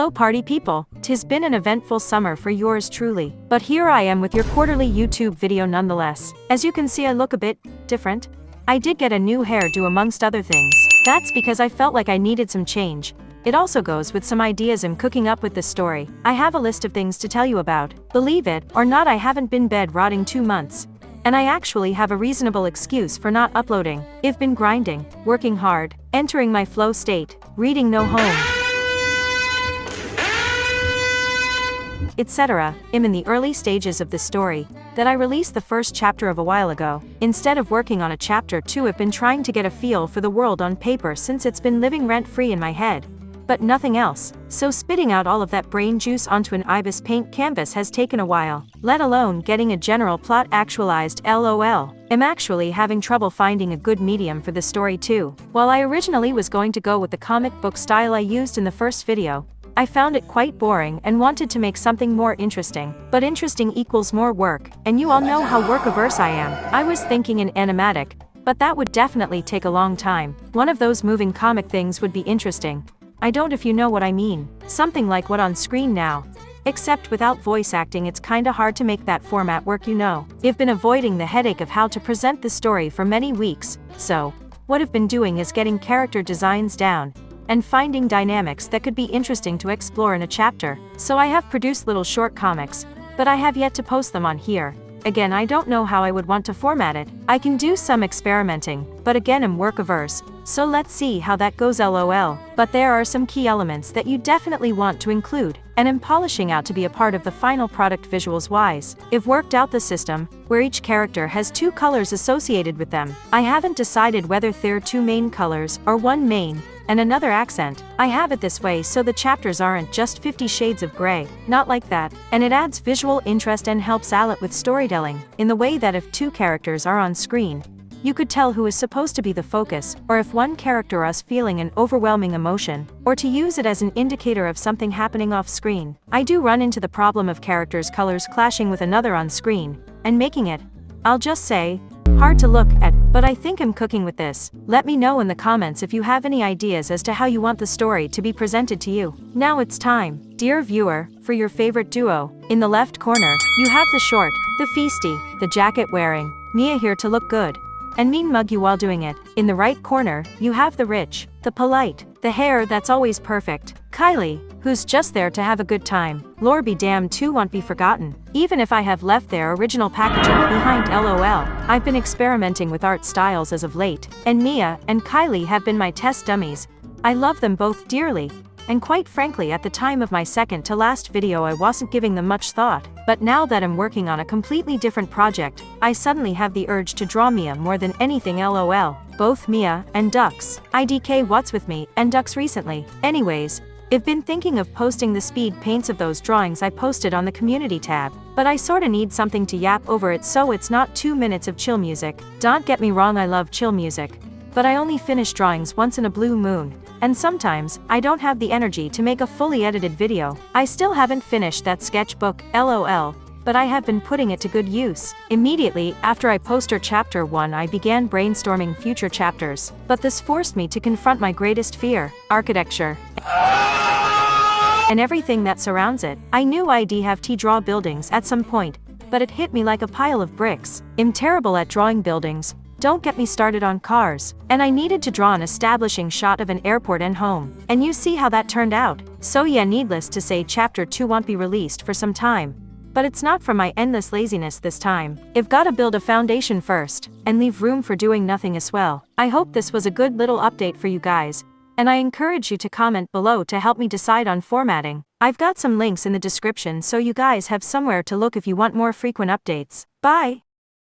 Hello party people, 'tis been an eventful summer for yours truly, but here I am with your quarterly YouTube video nonetheless. As you can see, I look a bit different. I did get a new hairdo amongst other things. That's because I felt like I needed some change. It also goes with some ideas I'm cooking up with this story. I have a list of things to tell you about. Believe it or not, I haven't been bed rotting 2 months. And I actually have a reasonable excuse for not uploading. I've been grinding, working hard, entering my flow state, reading no home, etc. I'm in the early stages of this story that I released the first chapter of a while ago. Instead of working on a chapter 2, I've been trying to get a feel for the world on paper since it's been living rent-free in my head. But nothing else, so spitting out all of that brain juice onto an ibis paint canvas has taken a while, let alone getting a general plot actualized. LOL. I'm actually having trouble finding a good medium for this story too. While I originally was going to go with the comic book style I used in the first video, I found it quite boring and wanted to make something more interesting. But interesting equals more work, and you all know how work-averse I am. I was thinking an animatic, but that would definitely take a long time. One of those moving comic things would be interesting. I don't if you know what I mean. Something like what on screen now. Except without voice acting, it's kinda hard to make that format work, you know. I've been avoiding the headache of how to present the story for many weeks, so what I've been doing is getting character designs down and finding dynamics that could be interesting to explore in a chapter. So I have produced little short comics, but I have yet to post them on here. Again, I don't know how I would want to format it. I can do some experimenting, but again, I'm work-averse, so let's see how that goes. LOL. But there are some key elements that you definitely want to include, and I'm polishing out to be a part of the final product visuals-wise. I've worked out the system, where each character has 2 colors associated with them. I haven't decided whether they're 2 main colors, or 1 main, and another accent. I have it this way so the chapters aren't just 50 shades of gray, not like that, and it adds visual interest and helps out with storytelling, in the way that if 2 characters are on screen, you could tell who is supposed to be the focus, or if one character is feeling an overwhelming emotion, or to use it as an indicator of something happening off screen. I do run into the problem of characters' colors clashing with another on screen, and making it, I'll just say, hard to look at, but I think I'm cooking with this. Let me know in the comments if you have any ideas as to how you want the story to be presented to you. Now it's time, dear viewer, for your favorite duo. In the left corner, you have the short, the feisty, the jacket-wearing, Mia here to look good and mean mug you while doing it. In the right corner, you have the rich, the polite, the hair that's always perfect, Kylie, who's just there to have a good time. Lord be damned, too won't be forgotten, even if I have left their original packaging behind. LOL. I've been experimenting with art styles as of late, and Mia and Kylie have been my test dummies. I love them both dearly, and quite frankly, at the time of my second to last video I wasn't giving them much thought, but now that I'm working on a completely different project, I suddenly have the urge to draw Mia more than anything. LOL. Both Mia and Ducks. IDK what's with me and Ducks recently. Anyways, I've been thinking of posting the speed paints of those drawings I posted on the community tab, but I sorta need something to yap over it so it's not 2 minutes of chill music. Don't get me wrong, I love chill music, but I only finish drawings once in a blue moon, and sometimes I don't have the energy to make a fully edited video. I still haven't finished that sketchbook, LOL, but I have been putting it to good use. Immediately after I posted chapter 1, I began brainstorming future chapters, but this forced me to confront my greatest fear, architecture and everything that surrounds it. I knew I'd have to draw buildings at some point, but it hit me like a pile of bricks. I'm terrible at drawing buildings, don't get me started on cars, and I needed to draw an establishing shot of an airport and home, and you see how that turned out. So yeah, needless to say, chapter 2 won't be released for some time, but it's not from my endless laziness this time. I've gotta build a foundation first, and leave room for doing nothing as well. I hope this was a good little update for you guys, and I encourage you to comment below to help me decide on formatting. I've got some links in the description so you guys have somewhere to look if you want more frequent updates. Bye!